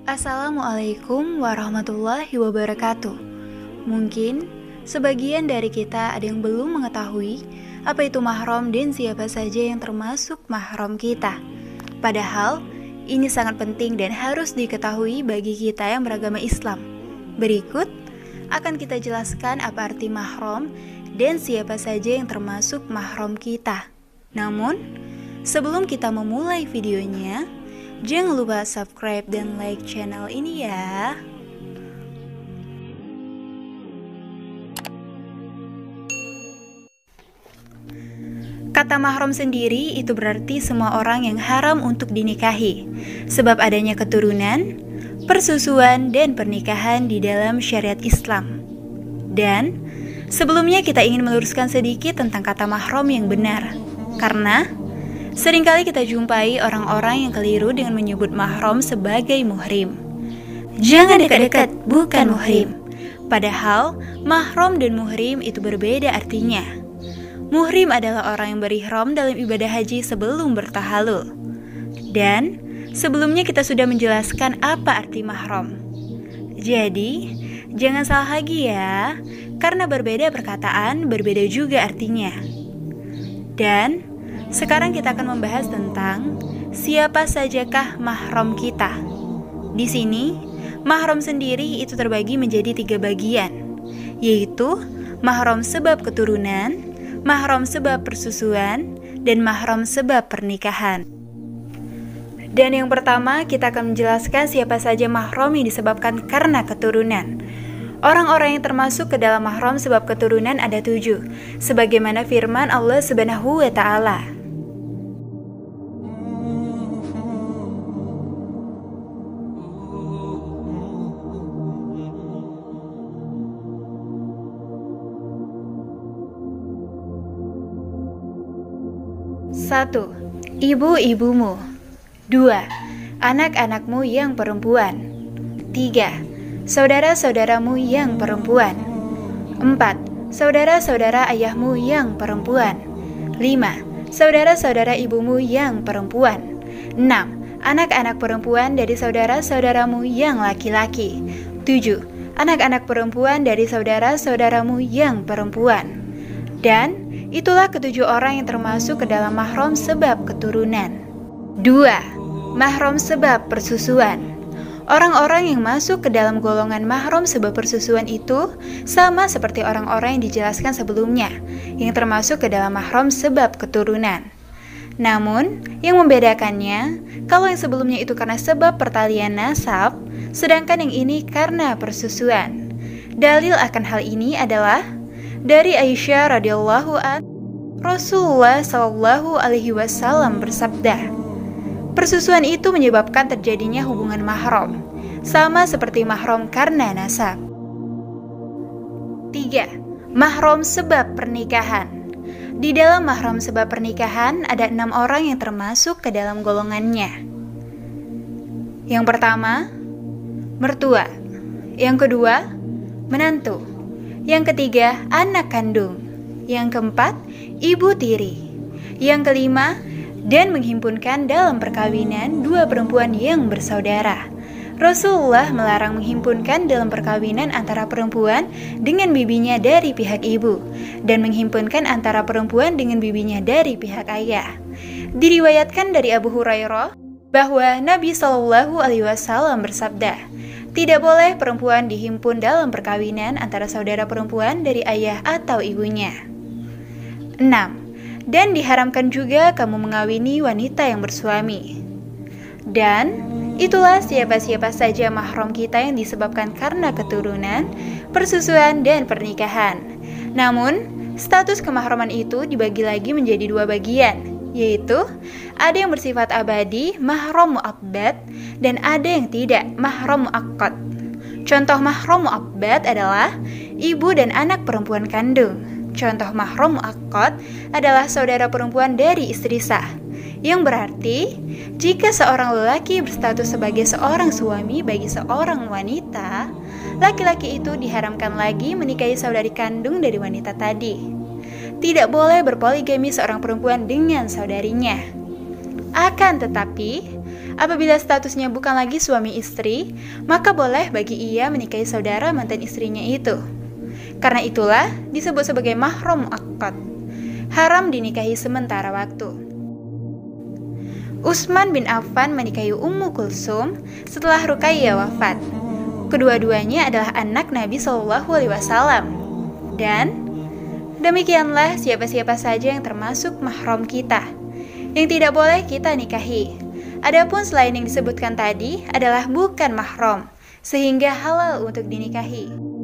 Assalamualaikum warahmatullahi wabarakatuh. Mungkin sebagian dari kita ada yang belum mengetahui apa itu mahram dan siapa saja yang termasuk mahram kita. Padahal ini sangat penting dan harus diketahui bagi kita yang beragama Islam. Berikut akan kita jelaskan apa arti mahram dan siapa saja yang termasuk mahram kita. Namun, sebelum kita memulai videonya, jangan lupa subscribe dan like channel ini ya. Kata mahram sendiri itu berarti semua orang yang haram untuk dinikahi, sebab adanya keturunan, persusuan, dan pernikahan di dalam syariat Islam. Dan sebelumnya kita ingin meluruskan sedikit tentang kata mahram yang benar, karena seringkali kita jumpai orang-orang yang keliru dengan menyebut mahram sebagai muhrim. Jangan dekat-dekat, bukan muhrim. Padahal mahram dan muhrim itu berbeda artinya. Muhrim adalah orang yang berihram dalam ibadah haji sebelum bertahalul. Dan sebelumnya kita sudah menjelaskan apa arti mahram. Jadi, jangan salah lagi ya, karena berbeda perkataan, berbeda juga artinya. Dan sekarang kita akan membahas tentang siapa sajakah mahram kita. Di sini, mahram sendiri itu terbagi menjadi 3 bagian, yaitu mahram sebab keturunan, mahram sebab persusuan, dan mahram sebab pernikahan. Dan yang pertama, kita akan menjelaskan siapa saja mahram yang disebabkan karena keturunan. Orang-orang yang termasuk ke dalam mahram sebab keturunan ada 7, sebagaimana firman Allah Subhanahu wa Ta'ala. Satu, ibu-ibumu. 2, anak-anakmu yang perempuan. 3, saudara-saudaramu yang perempuan. 4, saudara-saudara ayahmu yang perempuan. 5, saudara-saudara ibumu yang perempuan. 6, anak-anak perempuan dari saudara-saudaramu yang laki-laki. 7, anak-anak perempuan dari saudara-saudaramu yang perempuan. Dan itulah ke-7 orang yang termasuk ke dalam mahram sebab keturunan. 2, mahram sebab persusuan. Orang-orang yang masuk ke dalam golongan mahram sebab persusuan itu sama seperti orang-orang yang dijelaskan sebelumnya, yang termasuk ke dalam mahram sebab keturunan. Namun, yang membedakannya, kalau yang sebelumnya itu karena sebab pertalian nasab, sedangkan yang ini karena persusuan. Dalil akan hal ini adalah dari Aisyah radhiyallahu anha, Rasulullah sallallahu alaihi wasallam bersabda, persusuan itu menyebabkan terjadinya hubungan mahram, sama seperti mahram karena nasab. 3, mahram sebab pernikahan. Di dalam mahram sebab pernikahan ada 6 orang yang termasuk ke dalam golongannya. Yang pertama, mertua. Yang kedua, menantu. Yang ketiga, anak kandung. Yang keempat, ibu tiri. Yang kelima, dan menghimpunkan dalam perkawinan 2 perempuan yang bersaudara. Rasulullah melarang menghimpunkan dalam perkawinan antara perempuan dengan bibinya dari pihak ibu, dan menghimpunkan antara perempuan dengan bibinya dari pihak ayah. Diriwayatkan dari Abu Hurairah bahwa Nabi Shallallahu Alaihi Wasallam bersabda, tidak boleh perempuan dihimpun dalam perkawinan antara saudara perempuan dari ayah atau ibunya. 6. Dan diharamkan juga kamu mengawini wanita yang bersuami. Dan itulah siapa-siapa saja mahram kita yang disebabkan karena keturunan, persusuan, dan pernikahan. Namun, status kemahraman itu dibagi lagi menjadi 2 bagian, yaitu ada yang bersifat abadi, mahram mu'abbad, dan ada yang tidak, mahram mu'aqqad. Contoh mahram mu'abbad adalah ibu dan anak perempuan kandung. Contoh mahram mu'aqqad adalah saudara perempuan dari istri sah, yang berarti jika seorang lelaki berstatus sebagai seorang suami bagi seorang wanita, laki-laki itu diharamkan lagi menikahi saudari kandung dari wanita tadi. Tidak boleh berpoligami seorang perempuan dengan saudarinya. Akan tetapi, apabila statusnya bukan lagi suami istri, maka boleh bagi ia menikahi saudara mantan istrinya itu. Karena itulah disebut sebagai mahram muaqqat, haram dinikahi sementara waktu. Utsman bin Affan menikahi Ummu Kulsum setelah Ruqayyah wafat. Kedua-duanya adalah anak Nabi SAW. Dan demikianlah siapa-siapa saja yang termasuk mahram kita, yang tidak boleh kita nikahi. Adapun selain yang disebutkan tadi adalah bukan mahram, sehingga halal untuk dinikahi.